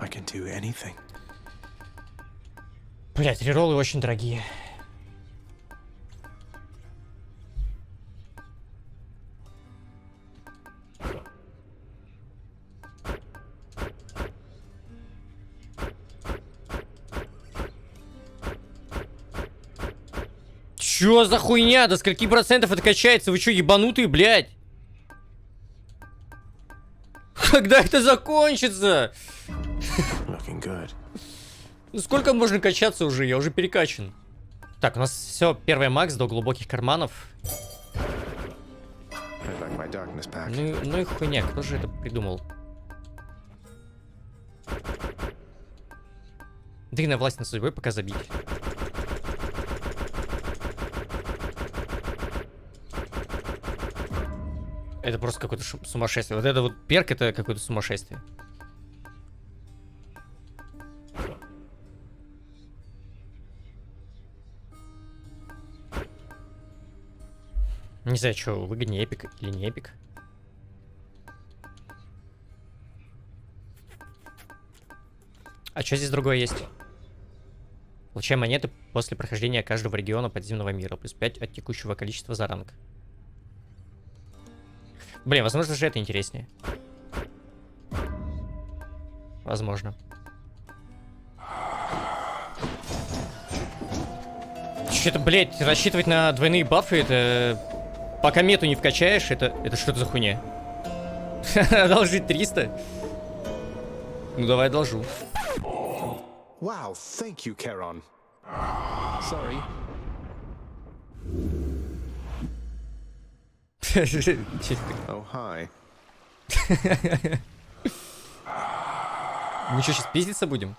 I can do anything. Блять, рероллы очень дорогие. Чё за хуйня? До скольки процентов это качается? Вы чё, ебанутые, блядь? Когда это закончится? Ну сколько можно качаться уже? Я уже перекачан. Так, у нас все, первый макс до глубоких карманов. Ну и хуйня, кто же это придумал? Дыхная власть над судьбой пока забить. Это просто какое-то сумасшествие. Вот это вот перк, это какое-то сумасшествие. Не знаю, что выгоднее, эпик или не эпик. А что здесь другое есть? Получаем монеты после прохождения каждого региона подземного мира. Плюс 5 от текущего количества за ранг. Блин, возможно же это интереснее. Возможно. Что-то, блядь, рассчитывать на двойные бафы, это... Пока мету не вкачаешь, это что-то за хуйня? Одолжить 300? Ну давай одолжу. Wow, thank you, Charon. Sorry. Oh, hi. Мы что, сейчас пиздиться будем?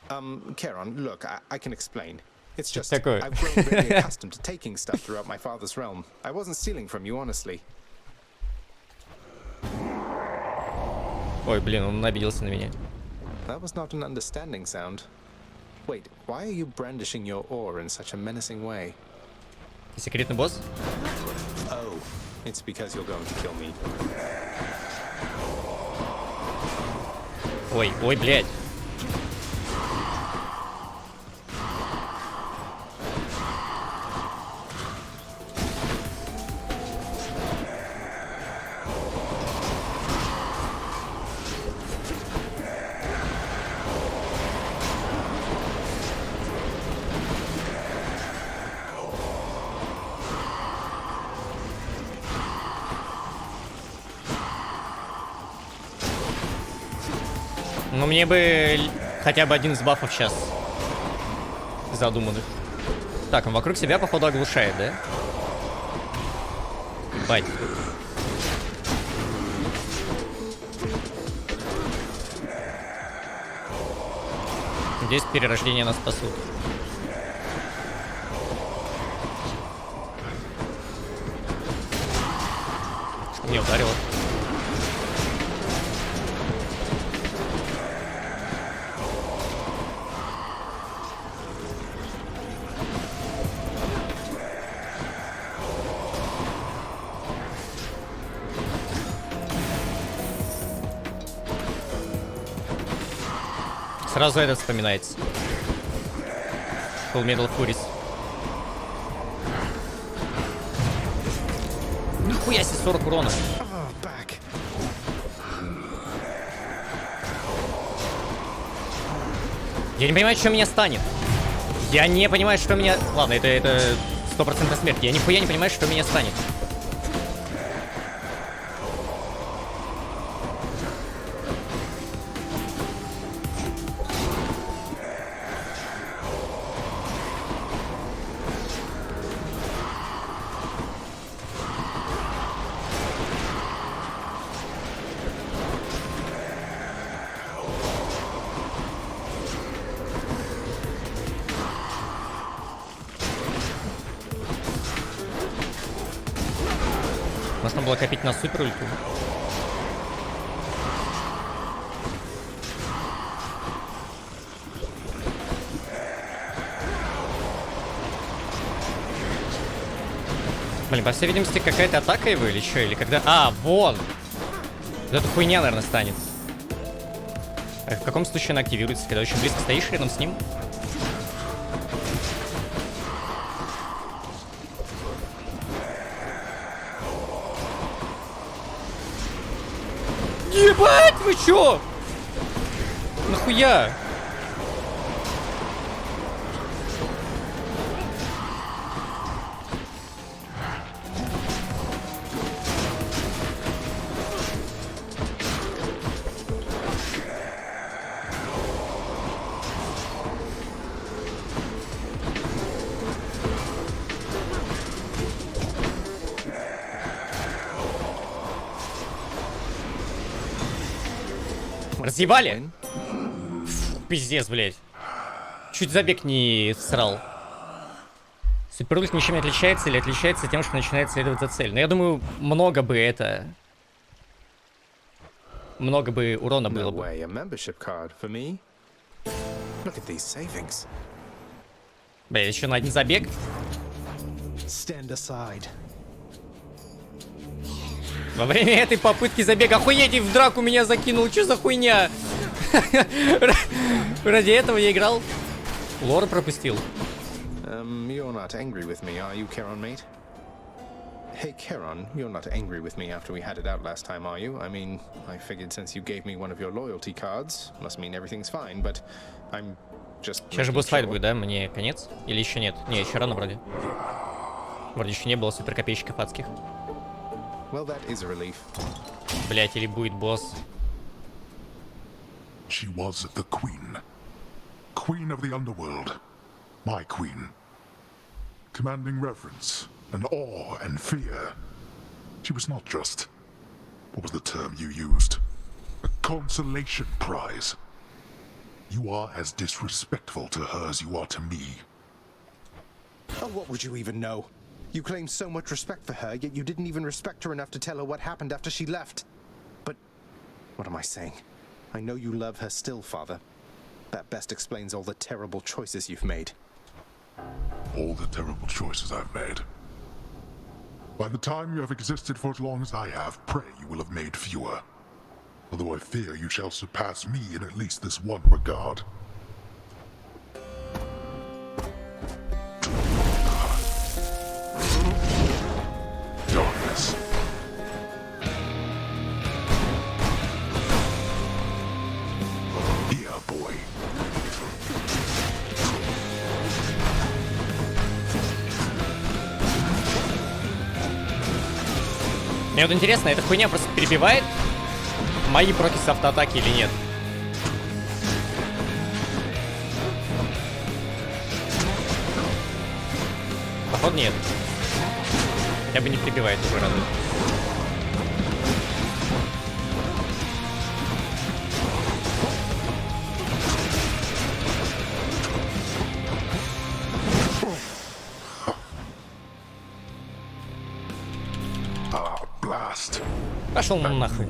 Charon, look, I can explain. It's just такое? I've grown very accustomed to taking stuff throughout my father's realm. I wasn't stealing from you, honestly. Ой, блин, он обиделся на меня. That was not an understanding sound. Wait, why are you brandishing your oar in such a menacing way? Секретный босс? Oh, it's because you're going to kill me. Ой, ой, блядь. Ну, мне бы хотя бы один из бафов сейчас задуманных. Так, он вокруг себя, походу, оглушает, да? Бать. Здесь перерождение нас спасут. Что мне ударило? Сразу этот вспоминается. Full Metal Furies. Нихуя себе 40 урона. Я не понимаю, что меня станет. Я не понимаю, что меня... Ладно, это 100% смерть. Я нихуя не понимаю, что меня станет. Можно было копить на супер ульту. Блин, по всей видимости, какая-то атака его или что? Или когда... А, вон! Вот эта хуйня, наверное, станет. А в каком случае она активируется? Когда очень близко стоишь рядом с ним? Ебать, вы чё? Нахуя? Разъебали? Фу, пиздец, блядь. Чуть забег не всрал. Суперульт ничем не отличается или отличается тем, что начинает следовать за цель. Но я думаю, много бы это... Много бы урона было бы. Бля, еще на один забег? Во время этой попытки забега охуеть, в драку меня закинул, что за хуйня? Ради этого я играл. Лор пропустил. You're not angry with me, are you, Charon, mate? Hey, Charon, you're not angry with me after we had it out last time, are you? I mean, I figured since you gave me one of your loyalty cards, must mean everything's fine, but I'm just... Сейчас же босс-файт будет, да? Мне конец? Или еще нет? Не, еще рано вроде. Вроде еще не было суперкопейщиков адских. Well, that is a relief. Блять, или будет босс. She was the queen. Queen of the underworld. My queen. Commanding reverence and awe and fear. She was not just... what was the term you used? A consolation prize. You are as disrespectful to her as you are to me. Oh, what would you even know? You claim so much respect for her, yet you didn't even respect her enough to tell her what happened after she left. But... what am I saying? I know you love her still, Father. That best explains all the terrible choices you've made. All the terrible choices I've made. By the time you have existed for as long as I have, pray you will have made fewer. Although I fear you shall surpass me in at least this one regard. Darkness. Yeah, boy. Мне вот интересно, эта хуйня просто перебивает мои проки с автоатаки или нет? Походу нет. Хотя бы не перебивает, уже радует. Пошел нахуй.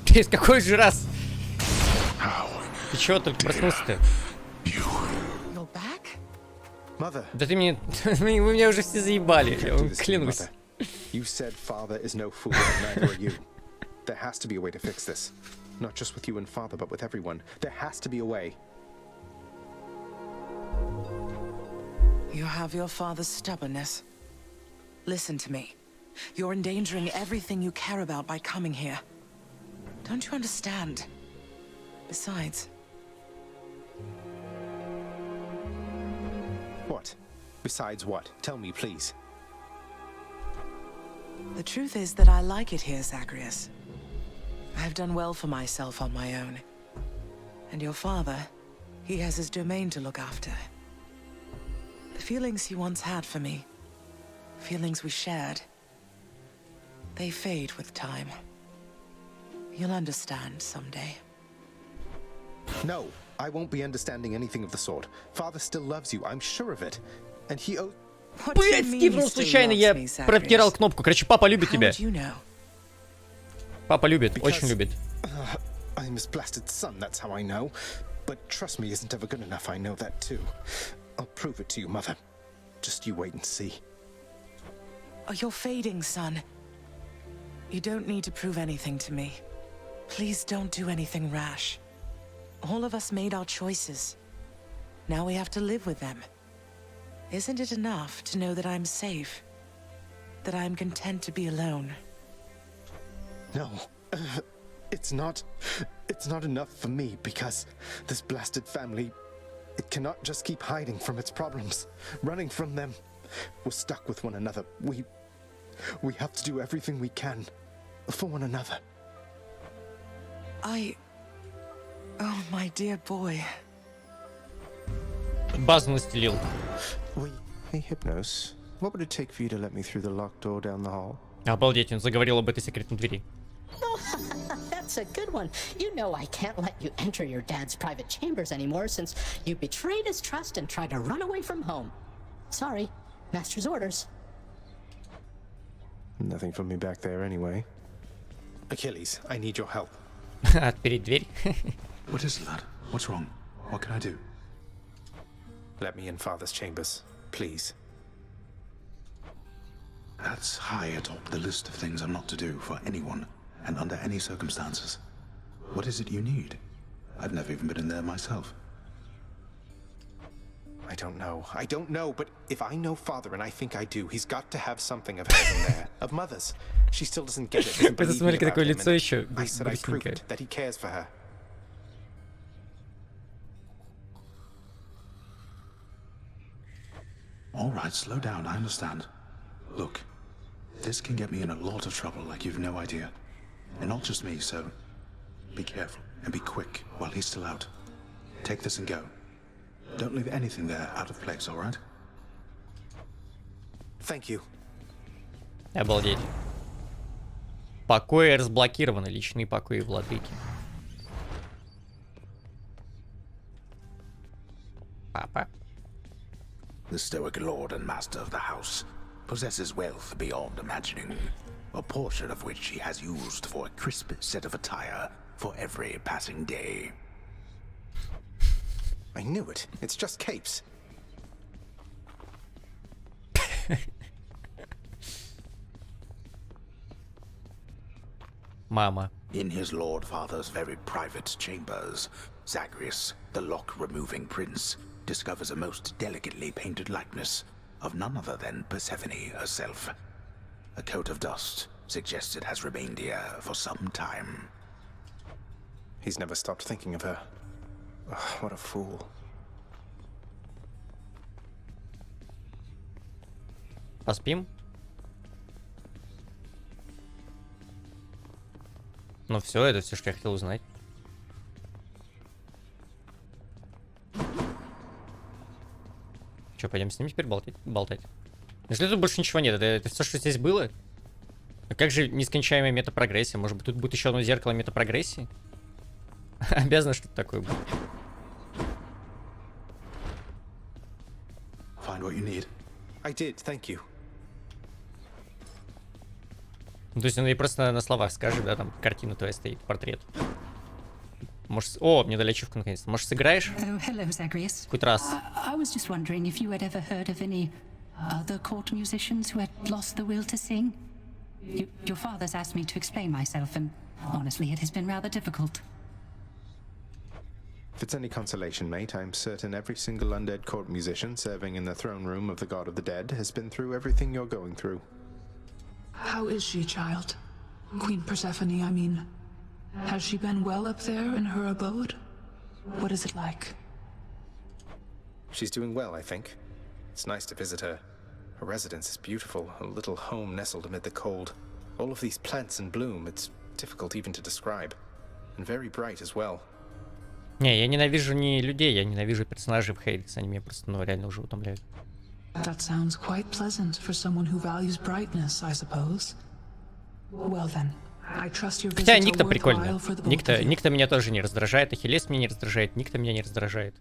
Из какой же раз? Ты чего только проснулся-то? Да ты мне... Вы меня уже все заебали, я вам клянусь. You said father is no fool, and neither are you. There has to be a way to fix this. Not just with you and father, but with everyone. There has to be a way. You have your father's stubbornness. Listen to me. You're endangering everything you care about by coming here. Don't you understand? Besides... What? Besides what? Tell me, please. The truth is that I like it here, Zagreus. I've done well for myself on my own. And your father, he has his domain to look after. The feelings he once had for me, feelings we shared, they fade with time. You'll understand someday. No, I won't be understanding anything of the sort. Father still loves you, I'm sure of it. And he owes... Блять, скипнул случайно, я протирал кнопку. Короче, папа любит тебя. Папа любит, очень любит. I'm his blasted son, that's how I know. But trust me isn't ever good enough, I know that too. I'll prove it to you, Mother. Just you wait and see. Oh, you're fading, son. You don't need to prove anything to me. Please don't do anything rash. All of us made our choices. Now we have to live with them. Isn't it enough to know that I'm safe? That I'm content to be alone? No. It's not enough for me because this blasted family, it cannot just keep hiding from its problems, running from them. We're stuck with one another. We have to do everything we can for one another. Oh, my dear boy. Базу настелил. Hey, Hypnos, what would it take for you to let me through the locked door down the hall? Обалдеть, он заговорил об этой секретной двери. That's a good one. You know I can't let you enter your dad's private chambers anymore since you betrayed his trust and tried to run away from home. Sorry, master's orders. Nothing from me back there anyway. Achilles, I need your help. Отпереть дверь. What is it, lad? What's wrong? What can I do? Let me in Father's chambers, please. That's high atop the list of things I'm not to do for anyone, and under any circumstances. What is it you need? I've never even been in there myself. I don't know, but if I know Father, and I think I do, he's got to have something of hers in there. Of Mother's. She still doesn't get it, doesn't believe me about him, and I said I'd prove it, that he cares for her. All right, slow down, I understand. Look, this can get me in a lot of trouble like you've no idea. And not just me, so be careful and be quick while he's still out. Take this and go. Don't leave anything there out of place, all right? Thank you. Обалдеть. Покои разблокированы, личные покои владыки. Папа. The stoic lord and master of the house possesses wealth beyond imagining, a portion of which he has used for a crisp set of attire for every passing day. I knew it. It's just capes. Mama. In his lord father's very private chambers, Zagreus, the lock-removing prince, discovers a most delicately painted likeness of none other than Persephone herself. A coat of dust suggests it has remained here for some time. He's never stopped thinking of her. Oh, what a fool. Поспим? Ну все, это все, что я хотел узнать. Че, пойдем с ним теперь болтать? Если тут больше ничего нет, это все, что здесь было? А как же нескончаемая метапрогрессия? Может быть, тут будет еще одно зеркало метапрогрессии? Обязано что-то такое быть. Find what you need. I did, thank you. То есть он ей просто на словах скажет, да, там картина твоя стоит, портрет. Может, о, мне дали ачивку наконец-то. Может, сыграешь? Oh, hello, Zagreus. Хоть раз. I was just wondering if you had ever heard of any other court musicians who had lost the will to sing. Your father's asked me to explain myself, and honestly, it has been rather difficult. If it's any consolation, mate, I'm certain every single undead court musician serving in the throne room of the god of the dead has been through everything you're going through. How is she, child? Queen Persephone, I mean. Has she been well up there in her abode? What is it like? She's doing well, I think. It's nice to visit her. Her residence is beautiful, a little home nestled amid the cold. All of these plants in bloom, it's difficult even to describe. And very bright as well. Не, я ненавижу не людей, я ненавижу персонажей в Хейдес, они меня просто, ну, реально уже утомляют. That sounds quite pleasant for someone who values brightness, I suppose. Well then, I trust your Хотя visit Никто are прикольный. worthwhile for the both of you. Никто меня тоже не раздражает, Ахиллес меня не раздражает, Никто меня не раздражает.